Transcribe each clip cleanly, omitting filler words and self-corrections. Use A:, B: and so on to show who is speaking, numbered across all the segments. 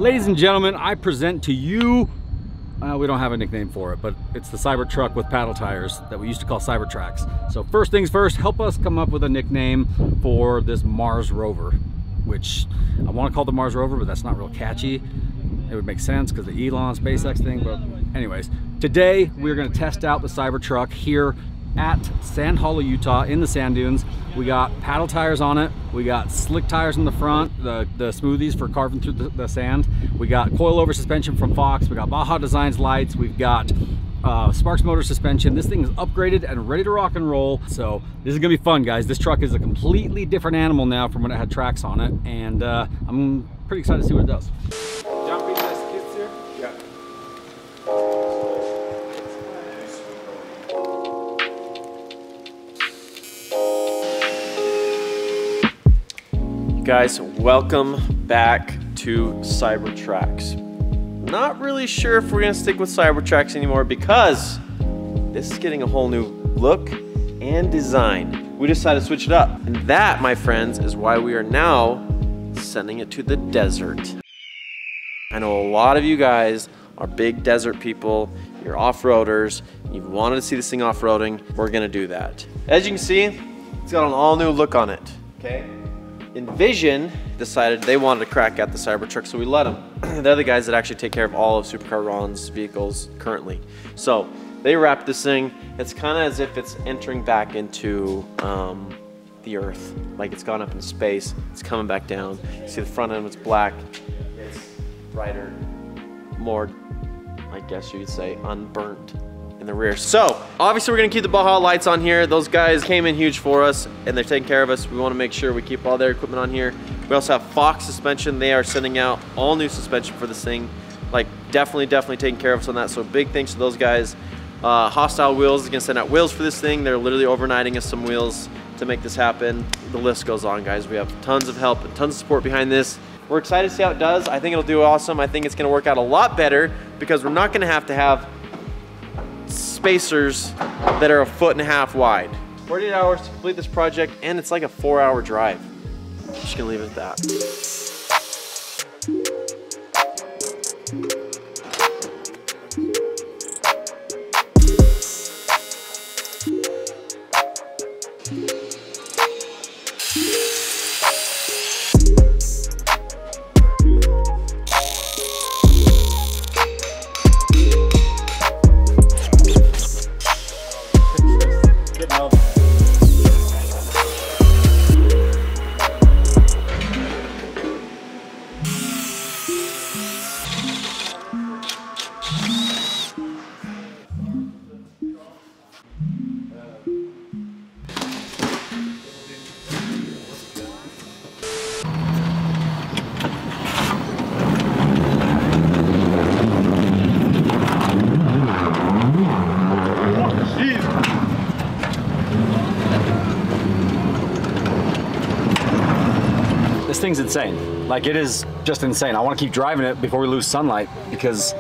A: Ladies and gentlemen, I present to you, we don't have a nickname for it, but it's the Cybertruck with paddle tires that we used to call Cybertracks. So first things first, help us come up with a nickname for this Mars rover, which I want to call the Mars rover, but that's not real catchy. It would make sense because the Elon SpaceX thing, but anyways. Today, we're gonna test out the Cybertruck here at Sand Hollow, Utah, in the sand dunes. We got paddle tires on it. We got slick tires in the front, the smoothies for carving through the sand. We got coilover suspension from Fox. We got Baja Designs lights. We've got Sparks motor suspension. This thing is upgraded and ready to rock and roll. So this is gonna be fun, guys. This truck is a completely different animal now from when it had tracks on it. And I'm pretty excited to see what it does.
B: Jumping the skids here? Yeah.
C: Guys, welcome back to Cybertracks. Not really sure if we're gonna stick with Cybertracks anymore because this is getting a whole new look and design. We decided to switch it up. And that, my friends, is why we are now sending it to the desert. I know a lot of you guys are big desert people, you're off-roaders, you've wanted to see this thing off-roading, we're gonna do that. As you can see, it's got an all-new look on it, okay? Envision decided they wanted to crack at the Cybertruck, so we let them. They're the guys that actually take care of all of Supercar Ron's vehicles currently. So they wrapped this thing. It's kind of as if it's entering back into the Earth, like it's gone up in space. It's coming back down. You see the front end was black. It's brighter, more, I guess you'd say, unburnt in the rear. So obviously we're gonna keep the Baja lights on here. Those guys came in huge for us and they're taking care of us. We wanna make sure we keep all their equipment on here. We also have Fox suspension. They are sending out all new suspension for this thing. Like definitely taking care of us on that. So big thanks to those guys. Hostile Wheels is gonna send out wheels for this thing. They're literally overnighting us some wheels to make this happen. The list goes on, guys. We have tons of help and tons of support behind this. We're excited to see how it does. I think it'll do awesome. I think it's gonna work out a lot better because we're not gonna have to have spacers that are 1.5 feet wide. 48 hours to complete this project, and it's like a 4-hour drive. I'm just gonna leave it at that.
A: This thing's insane. Like, it is just insane. I want to keep driving it before we lose sunlight because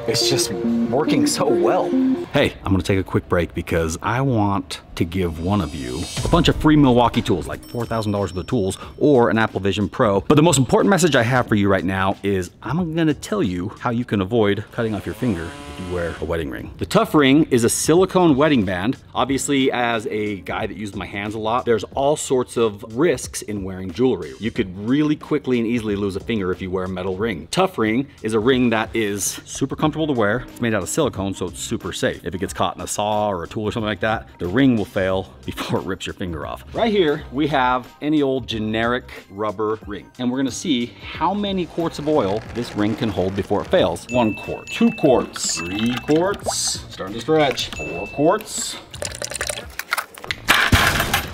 A: it's just working so well. Hey, I'm gonna take a quick break because I want to give one of you a bunch of free Milwaukee tools, like $4,000 worth of tools, or an Apple Vision Pro. But the most important message I have for you right now is I'm gonna tell you how you can avoid cutting off your finger if you wear a wedding ring. The Tough Ring is a silicone wedding band. Obviously, as a guy that uses my hands a lot, there's all sorts of risks in wearing jewelry. You could really quickly and easily lose a finger if you wear a metal ring. Tough Ring is a ring that is super comfortable to wear. It's made out of silicone, so it's super safe. If it gets caught in a saw or a tool or something like that, the ring will fail before it rips your finger off. Right here, we have any old generic rubber ring. And we're gonna see how many quarts of oil this ring can hold before it fails. 1 quart, 2 quarts, 3 quarts, starting to stretch, 4 quarts.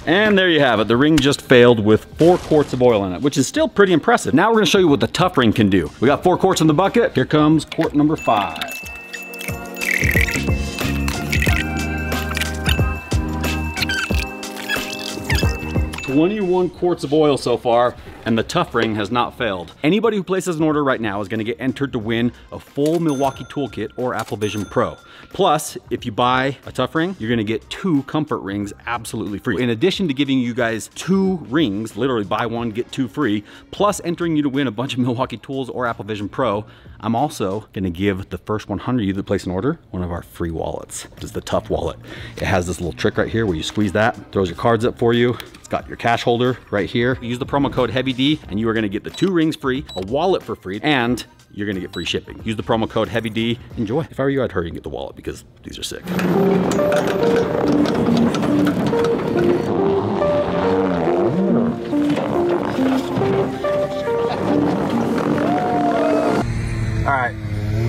A: And there you have it. The ring just failed with 4 quarts of oil in it, which is still pretty impressive. Now we're gonna show you what the Tough Ring can do. We got 4 quarts in the bucket. Here comes quart number 5. 21 quarts of oil so far, and the tough ring has not failed. Anybody who places an order right now is gonna get entered to win a full Milwaukee toolkit or Apple Vision Pro. Plus, if you buy a tough ring, you're gonna get 2 comfort rings absolutely free. In addition to giving you guys 2 rings, literally buy one, get 2 free, plus entering you to win a bunch of Milwaukee tools or Apple Vision Pro, I'm also gonna give the first 100 of you that place an order one of our free wallets. This is the Tough wallet. It has this little trick right here where you squeeze that, throws your cards up for you. It's got your cash holder right here. Use the promo code HEAVYD and you are gonna get the 2 rings free, a wallet for free, and you're gonna get free shipping. Use the promo code HEAVYD. Enjoy. If I were you, I'd hurry and get the wallet because these are sick. All right,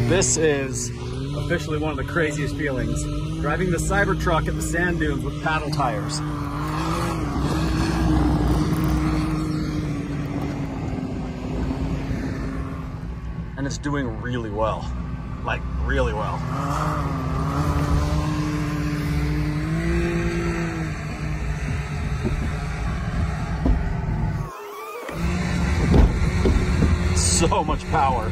A: this is officially one of the craziest feelings. Driving the Cybertruck at the sand dunes with paddle tires. And it's doing really well. Like, really well. So much power.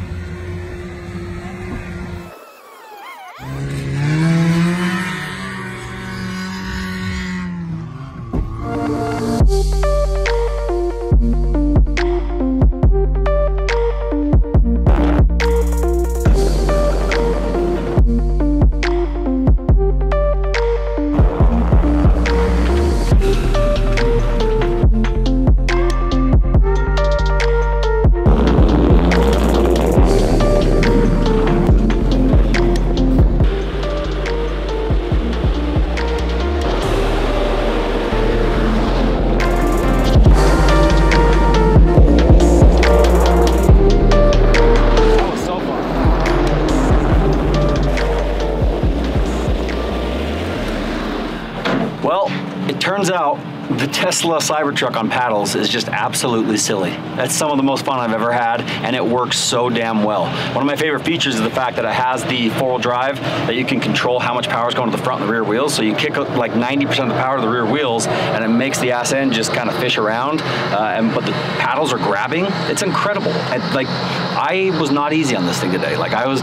A: Turns out the Tesla Cybertruck on paddles is just absolutely silly. That's some of the most fun I've ever had, and it works so damn well. One of my favorite features is the fact that it has the 4-wheel drive, that you can control how much power is going to the front and the rear wheels. So you kick like 90% of the power to the rear wheels, and it makes the ass end just kind of fish around. But the paddles are grabbing. It's incredible. I was not easy on this thing today. Like I was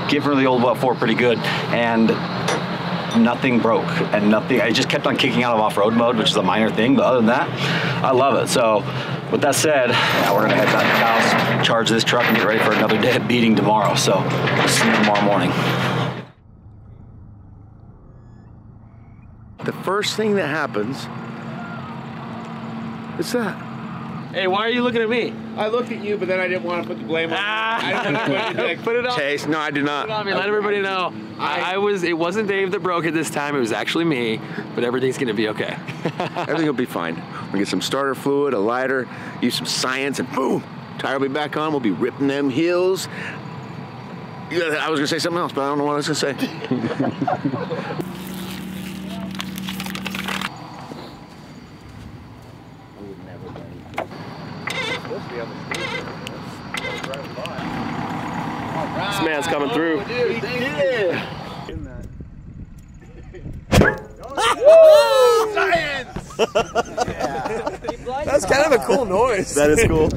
A: giving her the old what for pretty good, and nothing broke and nothing. I just kept on kicking out of off-road mode, which is a minor thing, but other than that, I love it. So with that said, yeah, we're gonna head back to the house, charge this truck, and get ready for another day of beating tomorrow. So see you tomorrow morning.
D: The first thing that happens is that.
B: Hey, why are you looking at me?
E: I looked at you, but then I didn't want to put the blame on you. I didn't want to
B: Put it on.
D: Chase, no, I do not.
B: Put it on me. Let everybody know. It wasn't Dave that broke it this time. It was actually me, but everything's gonna be okay.
D: Everything will be fine. We'll get some starter fluid, a lighter, use some science, and boom, tire will be back on. We'll be ripping them hills. Yeah, I was gonna say something else, but I don't know what I was gonna say.
C: This man's coming through.
E: He did. Science!
C: That's kind of a cool noise. That is cool.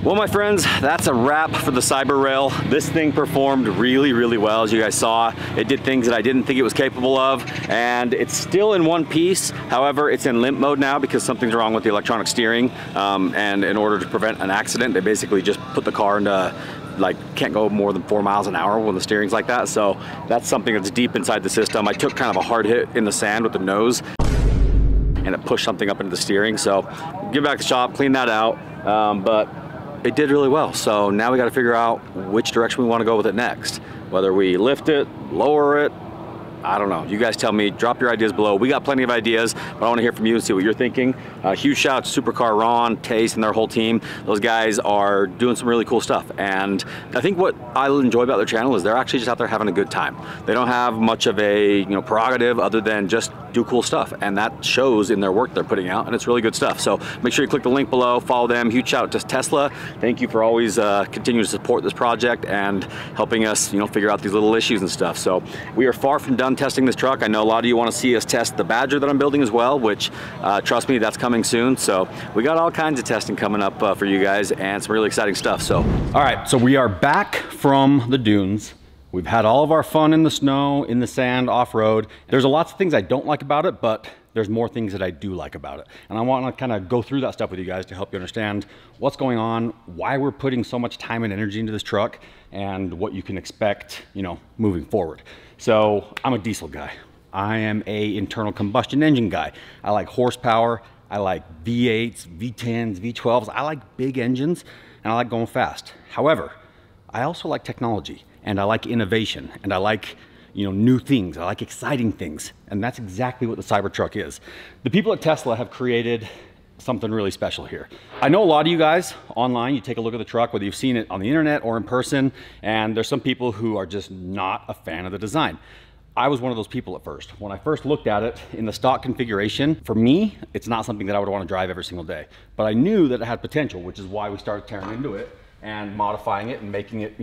A: Well, my friends, that's a wrap for the Cyber Rail. This thing performed really, really well. As you guys saw, it did things that I didn't think it was capable of, and it's still in one piece. However, it's in limp mode now because something's wrong with the electronic steering. And in order to prevent an accident, they basically just put the car into, like, can't go more than 4 miles an hour when the steering's like that. So that's something that's deep inside the system. I took kind of a hard hit in the sand with the nose, and it pushed something up into the steering. So give it back to the shop, clean that out. But it did really well. So now we got to figure out which direction we want to go with it next. Whether we lift it, lower it, I don't know. You guys tell me, drop your ideas below. We got plenty of ideas, but I want to hear from you and see what you're thinking. Huge shout out to Supercar Ron, Tace, and their whole team. Those guys are doing some really cool stuff. And I think what I enjoy about their channel is they're actually just out there having a good time. They don't have much of a prerogative other than just do cool stuff. And that shows in their work they're putting out, and it's really good stuff. So make sure you click the link below, follow them. Huge shout out to Tesla. Thank you for always continuing to support this project and helping us, figure out these little issues and stuff. So we are far from done testing this truck. I know a lot of you want to see us test the Badger that I'm building as well, which trust me, that's coming soon. So we got all kinds of testing coming up for you guys and some really exciting stuff. So all right, so we are back from the dunes. We've had all of our fun in the snow, in the sand, off-road. There's lots of things I don't like about it, but there's more things that I do like about it. And I want to kind of go through that stuff with you guys to help you understand what's going on, why we're putting so much time and energy into this truck, and what you can expect, moving forward. So I'm a diesel guy. I am a internal combustion engine guy. I like horsepower. I like V8s, V10s, V12s. I like big engines, and I like going fast. However, I also like technology, and I like innovation, and I like new things. I like exciting things, and that's exactly what the Cybertruck is. The people at Tesla have created something really special here. I know a lot of you guys online, you take a look at the truck, whether you've seen it on the internet or in person, and there's some people who are just not a fan of the design. I was one of those people at first. When I first looked at it in the stock configuration, for me, it's not something that I would want to drive every single day. But I knew that it had potential, which is why we started tearing into it and modifying it and making it,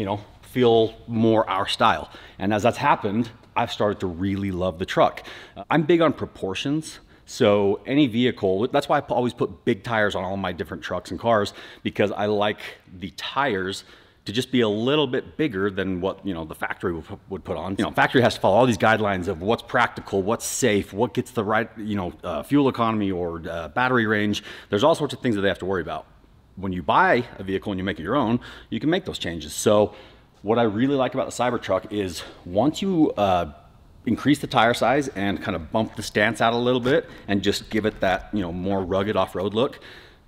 A: feel more our style. And as that's happened, I've started to really love the truck. I'm big on proportions. So any vehicle, that's why I always put big tires on all my different trucks and cars, because I like the tires to just be a little bit bigger than what the factory would put on. Factory has to follow all these guidelines of what's practical, what's safe, what gets the right fuel economy or battery range. There's all sorts of things that they have to worry about. When you buy a vehicle and you make it your own, you can make those changes. So what I really like about the Cybertruck is once you increase the tire size and kind of bump the stance out a little bit and just give it that more rugged off-road look,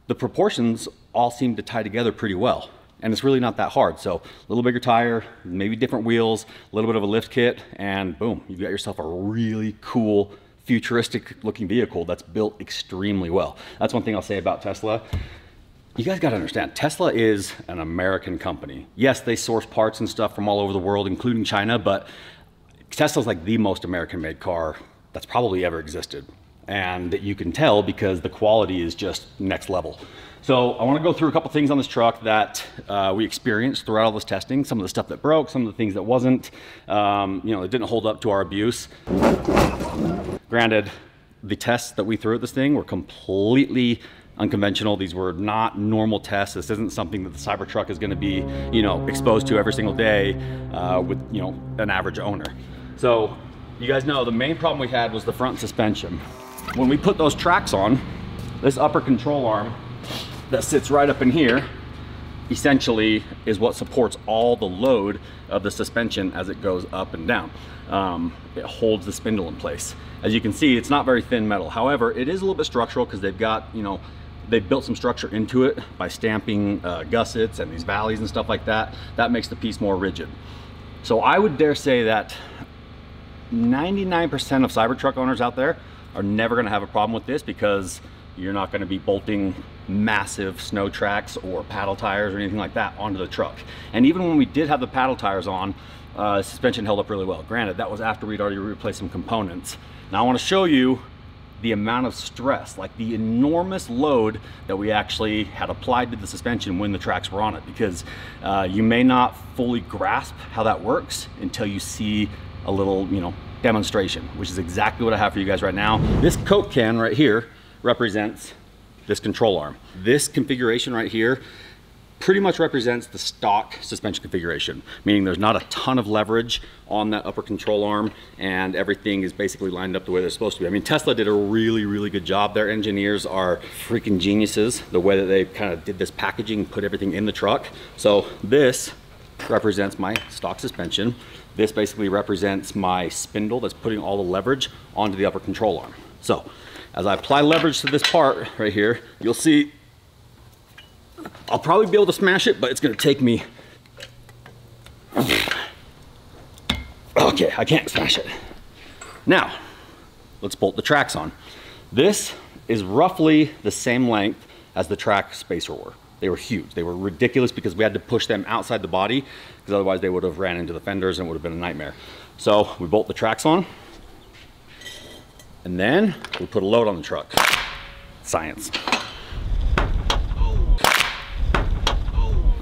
A: the proportions all seem to tie together pretty well. And it's really not that hard. So a little bigger tire, maybe different wheels, a little bit of a lift kit, and boom, you've got yourself a really cool, futuristic looking vehicle that's built extremely well. That's one thing I'll say about Tesla. You guys gotta understand, Tesla is an American company. Yes, they source parts and stuff from all over the world, including China, but Tesla's like the most American-made car that's probably ever existed. And you can tell because the quality is just next level. So I wanna go through a couple things on this truck that we experienced throughout all this testing, some of the stuff that broke, some of the things that wasn't, that didn't hold up to our abuse. Granted, the tests that we threw at this thing were completely unconventional. These were not normal tests. This isn't something that the Cybertruck is gonna be, exposed to every single day with, an average owner. So you guys know the main problem we had was the front suspension. When we put those tracks on, this upper control arm that sits right up in here essentially is what supports all the load of the suspension as it goes up and down. It holds the spindle in place. As you can see, it's not very thin metal. However, it is a little bit structural because they've got, they've built some structure into it by stamping gussets and these valleys and stuff like that. That makes the piece more rigid. So I would dare say that 99% of Cybertruck owners out there are never gonna have a problem with this because you're not gonna be bolting massive snow tracks or paddle tires or anything like that onto the truck. And even when we did have the paddle tires on, suspension held up really well. Granted, that was after we'd already replaced some components. Now I wanna show you the amount of stress, like the enormous load that we actually had applied to the suspension when the tracks were on it, because you may not fully grasp how that works until you see a little, demonstration, which is exactly what I have for you guys right now. This Coke can right here represents this control arm. This configuration right here pretty much represents the stock suspension configuration, meaning there's not a ton of leverage on that upper control arm, and everything is basically lined up the way they're supposed to be. I mean, Tesla did a really, really good job. Their engineers are freaking geniuses, the way that they kind of did this packaging, put everything in the truck. So this represents my stock suspension. This basically represents my spindle that's putting all the leverage onto the upper control arm. So as I apply leverage to this part right here, you'll see I'll probably be able to smash it, but it's gonna take me, okay, I can't smash it. Now, let's bolt the tracks on. This is roughly the same length as the track spacer were. They were huge. They were ridiculous because we had to push them outside the body because otherwise they would have ran into the fenders and it would have been a nightmare. So we bolt the tracks on and then we put a load on the truck. Science.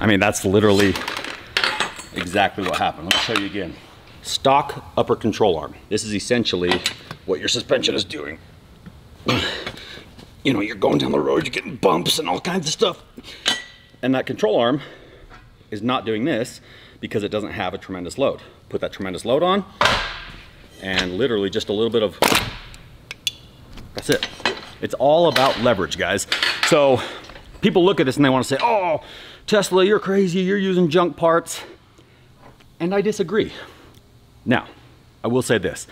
A: I mean, that's literally exactly what happened. Let me show you again. Stock upper control arm. This is essentially what your suspension is doing. You know, you're going down the road, you're getting bumps and all kinds of stuff. And that control arm is not doing this because it doesn't have a tremendous load. Put that tremendous load on and literally just a little bit of, that's it. It's all about leverage, guys. So people look at this and they want to say, oh, Tesla, you're crazy, you're using junk parts. And I disagree. Now, I will say this.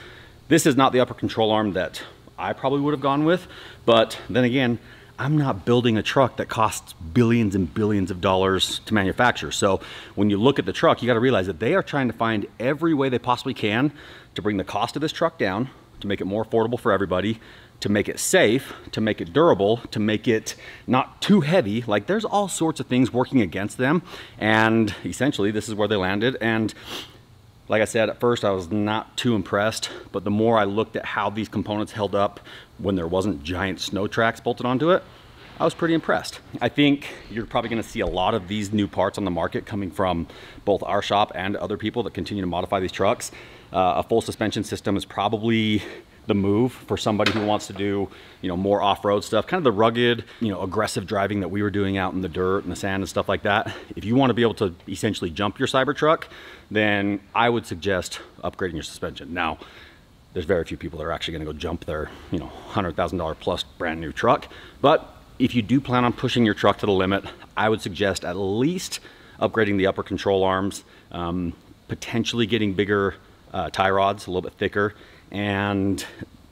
A: This is not the upper control arm that I probably would have gone with, but then again, I'm not building a truck that costs billions and billions of dollars to manufacture. So when you look at the truck, you gotta realize that they are trying to find every way they possibly can to bring the cost of this truck down, to make it more affordable for everybody, to make it safe, to make it durable, to make it not too heavy. Like, there's all sorts of things working against them. And essentially this is where they landed. And like I said, at first I was not too impressed, but the more I looked at how these components held up when there wasn't giant snow tracks bolted onto it, I was pretty impressed. I think you're probably gonna see a lot of these new parts on the market coming from both our shop and other people that continue to modify these trucks. A full suspension system is probably the move for somebody who wants to do, you know, more off-road stuff, kind of the rugged, you know, aggressive driving that we were doing out in the dirt and the sand and stuff like that. If you want to be able to essentially jump your Cybertruck, then I would suggest upgrading your suspension. Now, there's very few people that are actually going to go jump their, you know, $100,000 plus brand new truck. But if you do plan on pushing your truck to the limit, I would suggest at least upgrading the upper control arms, potentially getting bigger tie rods, a little bit thicker. And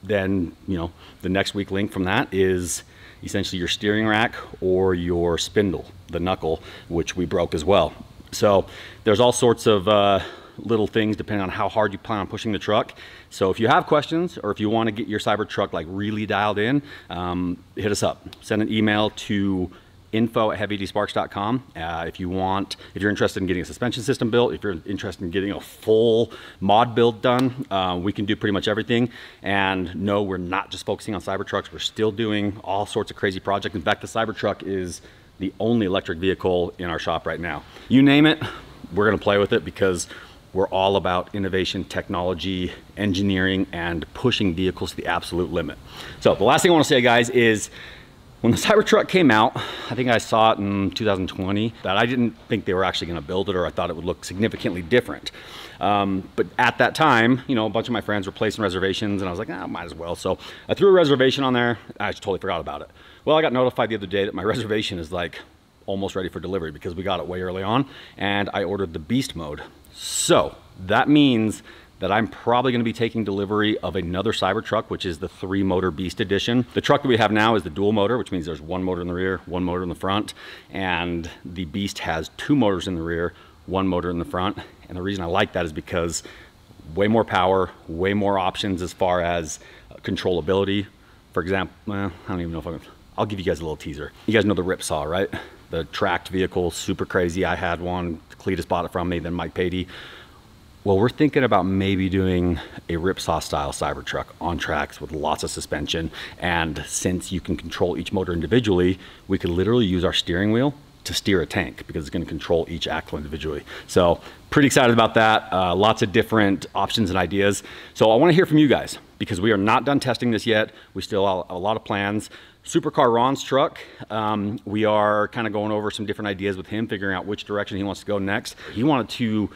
A: then, you know, the next weak link from that is essentially your steering rack or your spindle, the knuckle, which we broke as well. So there's all sorts of little things depending on how hard you plan on pushing the truck. So if you have questions or if you want to get your Cybertruck like really dialed in, hit us up. Send an email to info@heavydsparks.com. If you're interested in getting a suspension system built, if you're interested in getting a full mod build done, we can do pretty much everything. And no, we're not just focusing on Cybertrucks. We're still doing all sorts of crazy projects. In fact, the Cybertruck is the only electric vehicle in our shop right now. You name it, we're gonna play with it because we're all about innovation, technology, engineering, and pushing vehicles to the absolute limit. So the last thing I wanna say, guys, is when the Cybertruck came out, I think I saw it in 2020, that I didn't think they were actually gonna build it, or I thought it would look significantly different. But at that time, you know, a bunch of my friends were placing reservations and I was like, ah, might as well. So I threw a reservation on there. I just totally forgot about it. Well, I got notified the other day that my reservation is like almost ready for delivery because we got it way early on and I ordered the beast mode. So that means that I'm probably gonna be taking delivery of another Cybertruck, which is the 3-motor Beast Edition. The truck that we have now is the dual motor, which means there's one motor in the rear, one motor in the front, and the Beast has 2 motors in the rear, 1 motor in the front. And the reason I like that is because way more power, way more options as far as controllability. For example, I don't even know if I'll give you guys a little teaser. You guys know the Ripsaw, right? The tracked vehicle, super crazy. I had one, Cletus bought it from me, then Mike Patey. Well, we're thinking about maybe doing a Ripsaw style Cybertruck on tracks with lots of suspension. And since you can control each motor individually, we could literally use our steering wheel to steer a tank because it's gonna control each axle individually. So pretty excited about that. Lots of different options and ideas. So I wanna hear from you guys because we are not done testing this yet. We still have a lot of plans. Supercar Ron's truck. We are kind of going over some different ideas with him, figuring out which direction he wants to go next. He wanted to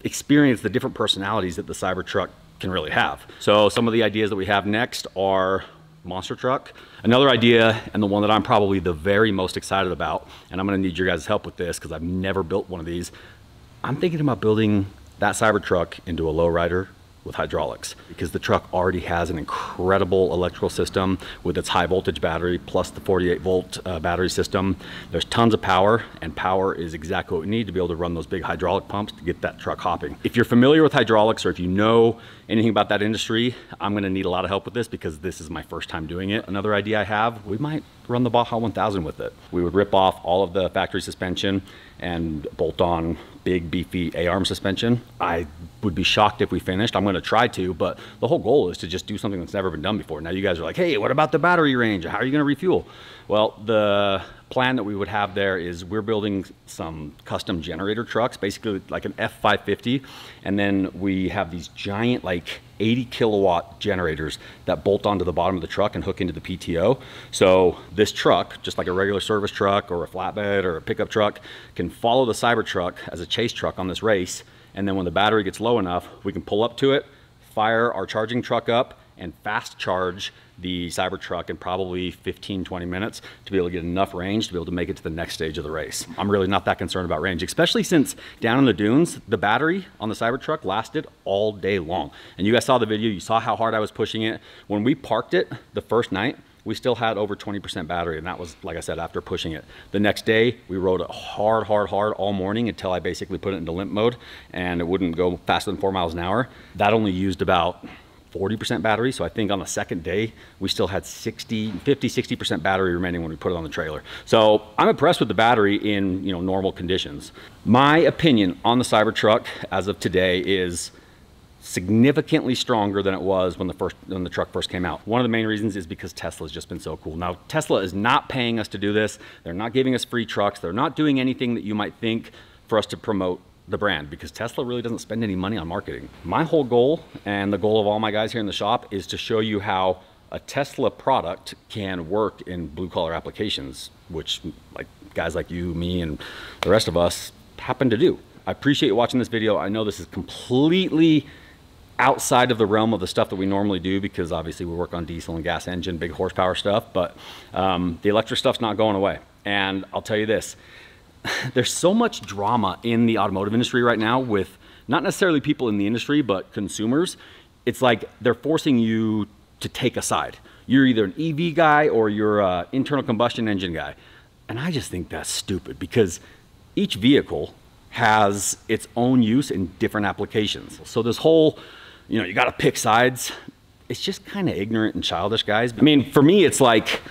A: experience the different personalities that the Cybertruck can really have. So some of the ideas that we have next are monster truck. Another idea, and the one that I'm probably the very most excited about, and I'm gonna need your guys' help with this because I've never built one of these. I'm thinking about building that Cybertruck into a lowrider with hydraulics, because the truck already has an incredible electrical system with its high voltage battery plus the 48 volt battery system. There's tons of power, and power is exactly what we need to be able to run those big hydraulic pumps to get that truck hopping. If you're familiar with hydraulics, or if you know anything about that industry, I'm gonna need a lot of help with this because this is my first time doing it. Another idea I have, we might run the Baja 1000 with it. We would rip off all of the factory suspension and bolt on big beefy A-arm suspension. I would be shocked if we finished. I'm gonna try to, but the whole goal is to just do something that's never been done before. Now you guys are like, hey, what about the battery range? How are you gonna refuel? Well, the plan that we would have there is we're building some custom generator trucks, basically like an F550, and then we have these giant like 80 kilowatt generators that bolt onto the bottom of the truck and hook into the PTO. So this truck, just like a regular service truck or a flatbed or a pickup truck, can follow the Cybertruck as a chase truck on this race, and then when the battery gets low enough, we can pull up to it, fire our charging truck up, and fast charge the Cybertruck in probably 15-20 minutes to be able to get enough range to be able to make it to the next stage of the race. I'm really not that concerned about range, especially since down in the dunes, the battery on the Cybertruck lasted all day long. And you guys saw the video, you saw how hard I was pushing it. When we parked it the first night, we still had over 20% battery, and that was, like I said, after pushing it. The next day, we rode it hard all morning until I basically put it into limp mode, and it wouldn't go faster than 4 miles an hour. That only used about 40% battery, so I think on the second day we still had 50-60% battery remaining when we put it on the trailer. So I'm impressed with the battery in normal conditions. My opinion on the Cybertruck as of today is significantly stronger than it was when the truck first came out. One of the main reasons is because Tesla's just been so cool. Now Tesla is not paying us to do this. They're not giving us free trucks. They're not doing anything that you might think for us to promote the brand, because Tesla really doesn't spend any money on marketing. My whole goal, and the goal of all my guys here in the shop, is to show you how a Tesla product can work in blue collar applications, which like guys like you, me, and the rest of us happen to do. I appreciate you watching this video. I know this is completely outside of the realm of the stuff that we normally do, because obviously we work on diesel and gas engine, big horsepower stuff, but the electric stuff's not going away. And I'll tell you this, there's so much drama in the automotive industry right now with not necessarily people in the industry, but consumers. It's like they're forcing you to take a side. You're either an EV guy or you're an internal combustion engine guy. And I just think that's stupid, because each vehicle has its own use in different applications. So this whole, you gotta pick sides, it's just kind of ignorant and childish, guys. I mean, for me, it's like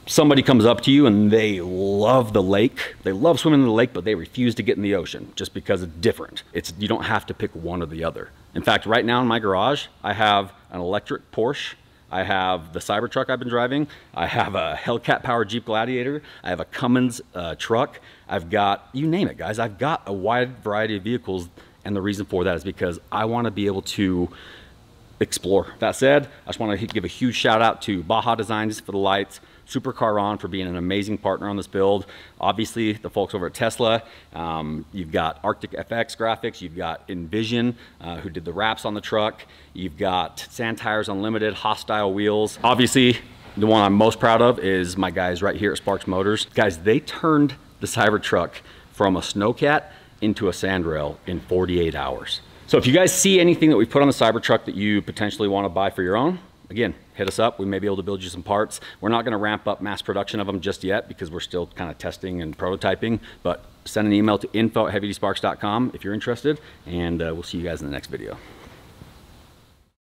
A: somebody comes up to you and they love the lake. They love swimming in the lake, but they refuse to get in the ocean just because it's different. You don't have to pick one or the other. In fact, right now in my garage, I have an electric Porsche. I have the Cybertruck I've been driving. I have a Hellcat powered Jeep Gladiator. I have a Cummins truck. I've got, you name it, guys. I've got a wide variety of vehicles. And the reason for that is because I want to be able to explore. That said, I just want to give a huge shout out to Baja Designs for the lights, Supercar Ron for being an amazing partner on this build. Obviously, the folks over at Tesla. You've got Arctic FX Graphics. You've got Envision, who did the wraps on the truck. You've got Sand Tires Unlimited, Hostile Wheels. Obviously, the one I'm most proud of is my guys right here at Sparks Motors. Guys, they turned the Cybertruck from a snowcat into a sandrail in 48 hours. So if you guys see anything that we put on the Cybertruck that you potentially want to buy for your own, again, hit us up. We may be able to build you some parts. We're not going to ramp up mass production of them just yet because we're still kind of testing and prototyping, but send an email to info@heavydsparks.com if you're interested, and we'll see you guys in the next video.